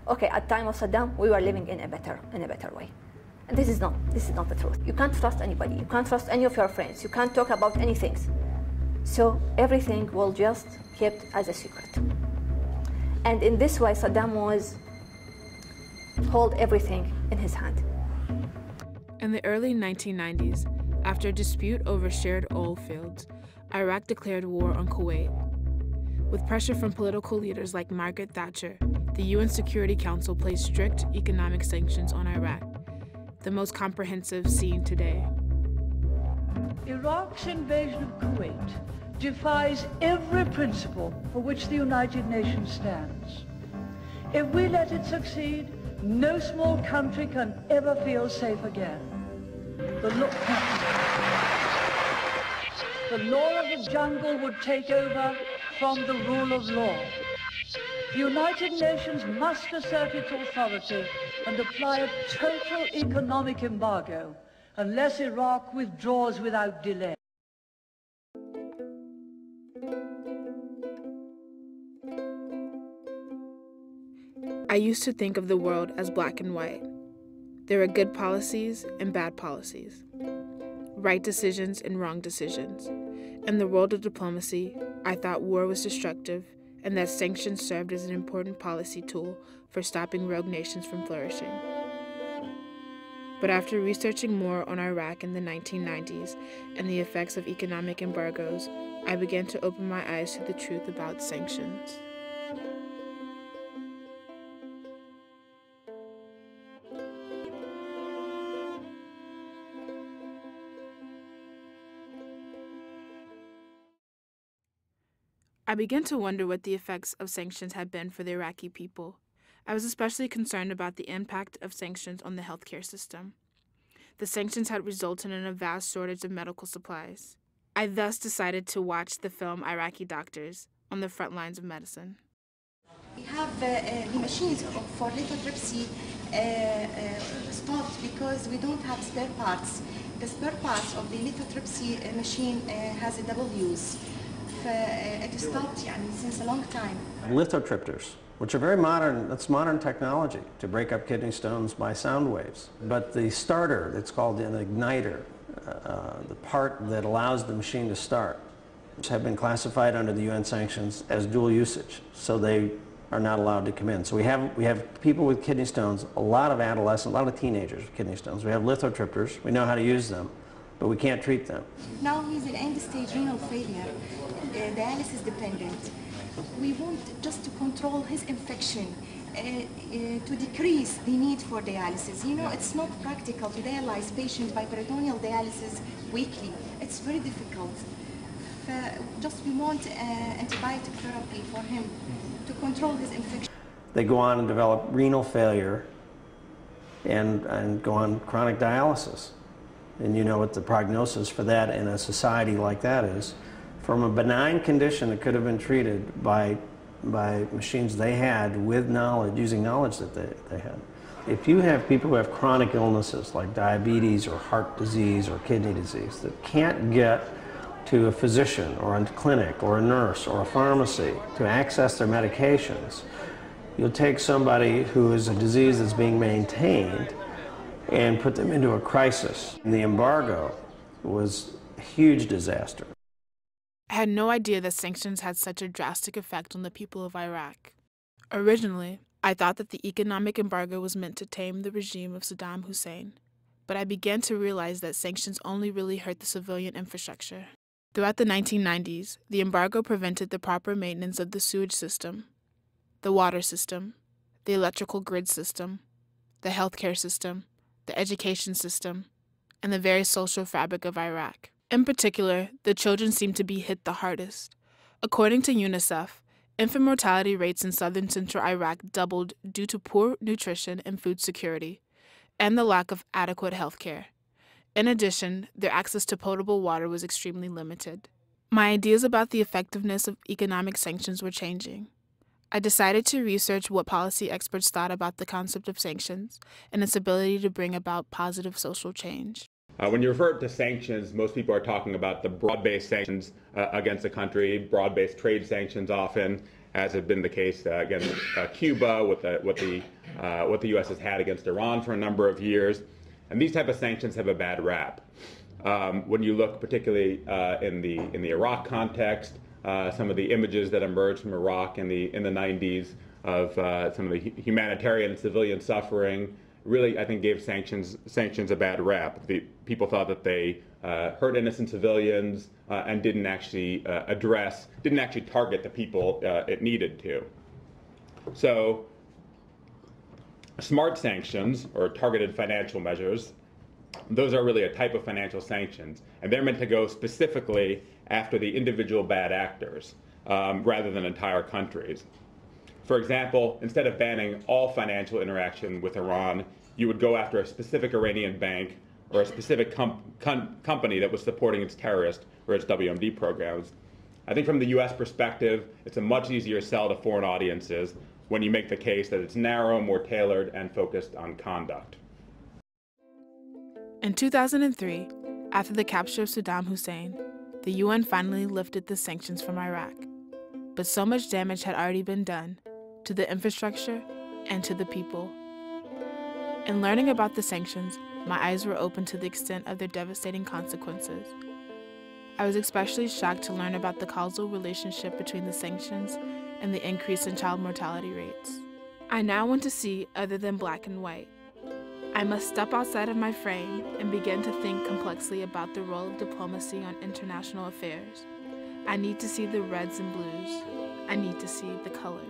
okay, at the time of Saddam, we were living in a better way. And this is not the truth. You can't trust anybody. You can't trust any of your friends. You can't talk about anything. So everything will just kept as a secret. And in this way, Saddam was hold everything in his hand. In the early 1990s, after a dispute over shared oil fields, Iraq declared war on Kuwait. With pressure from political leaders like Margaret Thatcher, the UN Security Council placed strict economic sanctions on Iraq, the most comprehensive seen today. Iraq's invasion of Kuwait defies every principle for which the United Nations stands. If we let it succeed, no small country can ever feel safe again. The law of the jungle would take over from the rule of law. The United Nations must assert its authority and apply a total economic embargo unless Iraq withdraws without delay. I used to think of the world as black and white. There are good policies and bad policies, right decisions and wrong decisions. In the world of diplomacy, I thought war was destructive and that sanctions served as an important policy tool for stopping rogue nations from flourishing. But after researching more on Iraq in the 1990s and the effects of economic embargoes, I began to open my eyes to the truth about sanctions. I began to wonder what the effects of sanctions had been for the Iraqi people. I was especially concerned about the impact of sanctions on the healthcare system. The sanctions had resulted in a vast shortage of medical supplies. I thus decided to watch the film Iraqi Doctors on the front lines of medicine. We have the machines for lithotripsy stopped because we don't have spare parts. The spare parts of the lithotripsy machine has a double use. It stopped since a long time. Lithotripters, which are very modern, that's modern technology to break up kidney stones by sound waves. But the starter, it's called an igniter, the part that allows the machine to start, have been classified under the UN sanctions as dual usage, so they are not allowed to come in. So we have people with kidney stones, a lot of adolescents, a lot of teenagers with kidney stones. We have lithotripters, we know how to use them, but we can't treat them. Now he's in end-stage renal failure, dialysis dependent. We want just to control his infection, to decrease the need for dialysis. You know, it's not practical to dialyze patients by peritoneal dialysis weekly. It's very difficult. Just we want antibiotic therapy for him to control his infection. They go on and develop renal failure and go on chronic dialysis. And you know what the prognosis for that in a society like that is. From a benign condition that could have been treated by machines they had with knowledge, using knowledge that they had. If you have people who have chronic illnesses like diabetes or heart disease or kidney disease that can't get to a physician or a clinic or a nurse or a pharmacy to access their medications, you'll take somebody who is a disease that's being maintained and put them into a crisis. And the embargo was a huge disaster. I had no idea that sanctions had such a drastic effect on the people of Iraq. Originally, I thought that the economic embargo was meant to tame the regime of Saddam Hussein, but I began to realize that sanctions only really hurt the civilian infrastructure. Throughout the 1990s, the embargo prevented the proper maintenance of the sewage system, the water system, the electrical grid system, the healthcare system, the education system, and the very social fabric of Iraq. In particular, the children seem to be hit the hardest. According to UNICEF, infant mortality rates in southern central Iraq doubled due to poor nutrition and food security, and the lack of adequate health care. In addition, their access to potable water was extremely limited. My ideas about the effectiveness of economic sanctions were changing. I decided to research what policy experts thought about the concept of sanctions and its ability to bring about positive social change. When you refer to sanctions, most people are talking about the broad-based sanctions against a country, broad-based trade sanctions often. as had been the case against Cuba, with what the U.S. has had against Iran for a number of years. And these type of sanctions have a bad rap. When you look particularly in the Iraq context, some of the images that emerged from Iraq in the 90s of some of the humanitarian and civilian suffering really, I think, gave sanctions a bad rap. People thought that they hurt innocent civilians and didn't actually target the people it needed to. So smart sanctions, or targeted financial measures, those are really a type of financial sanctions, and they're meant to go specifically after the individual bad actors rather than entire countries. For example, instead of banning all financial interaction with Iran, you would go after a specific Iranian bank or a specific company that was supporting its terrorist or its WMD programs. I think from the US perspective, it's a much easier sell to foreign audiences when you make the case that it's narrow, more tailored, and focused on conduct. In 2003, after the capture of Saddam Hussein, the UN finally lifted the sanctions from Iraq. But so much damage had already been done to the infrastructure and to the people. In learning about the sanctions, my eyes were opened to the extent of their devastating consequences. I was especially shocked to learn about the causal relationship between the sanctions and the increase in child mortality rates. I now want to see other than black and white. I must step outside of my frame and begin to think complexly about the role of diplomacy on international affairs. I need to see the reds and blues. I need to see the colors.